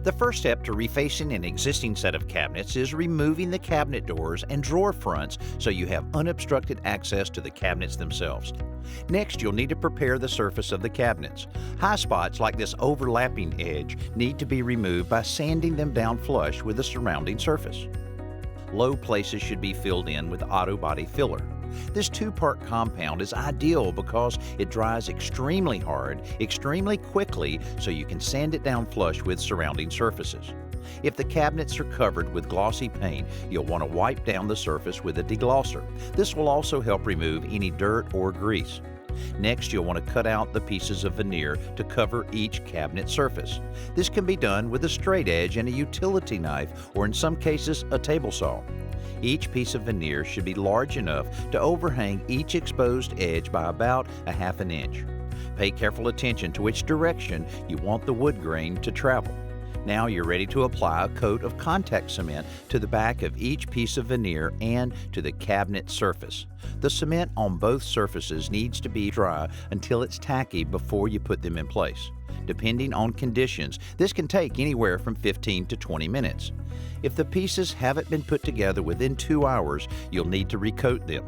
The first step to refacing an existing set of cabinets is removing the cabinet doors and drawer fronts so you have unobstructed access to the cabinets themselves. Next, you'll need to prepare the surface of the cabinets. High spots like this overlapping edge need to be removed by sanding them down flush with the surrounding surface. Low places should be filled in with auto body filler. This two-part compound is ideal because it dries extremely hard, extremely quickly, so you can sand it down flush with surrounding surfaces. If the cabinets are covered with glossy paint, you'll want to wipe down the surface with a deglosser. This will also help remove any dirt or grease. Next, you'll want to cut out the pieces of veneer to cover each cabinet surface. This can be done with a straight edge and a utility knife, or in some cases, a table saw. Each piece of veneer should be large enough to overhang each exposed edge by about a half an inch. Pay careful attention to which direction you want the wood grain to travel. Now you're ready to apply a coat of contact cement to the back of each piece of veneer and to the cabinet surface. The cement on both surfaces needs to be dry until it's tacky before you put them in place. Depending on conditions, this can take anywhere from 15 to 20 minutes. If the pieces haven't been put together within 2 hours, you'll need to recoat them.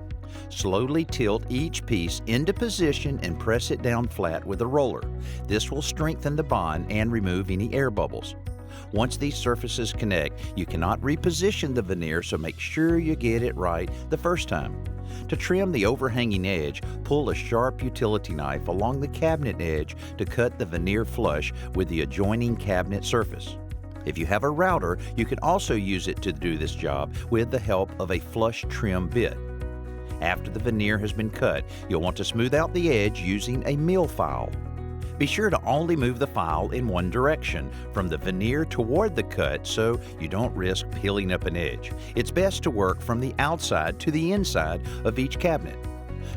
Slowly tilt each piece into position and press it down flat with a roller. This will strengthen the bond and remove any air bubbles. Once these surfaces connect, you cannot reposition the veneer, so make sure you get it right the first time. To trim the overhanging edge, pull a sharp utility knife along the cabinet edge to cut the veneer flush with the adjoining cabinet surface. If you have a router, you can also use it to do this job with the help of a flush trim bit. After the veneer has been cut, you'll want to smooth out the edge using a mill file. Be sure to only move the file in one direction, from the veneer toward the cut, so you don't risk peeling up an edge. It's best to work from the outside to the inside of each cabinet.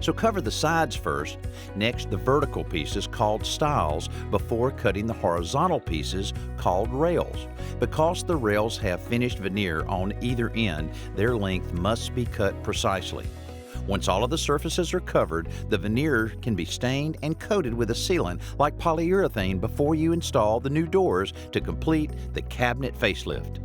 So cover the sides first, next the vertical pieces called stiles, before cutting the horizontal pieces called rails. Because the rails have finished veneer on either end, their length must be cut precisely. Once all of the surfaces are covered, the veneer can be stained and coated with a sealant like polyurethane before you install the new doors to complete the cabinet facelift.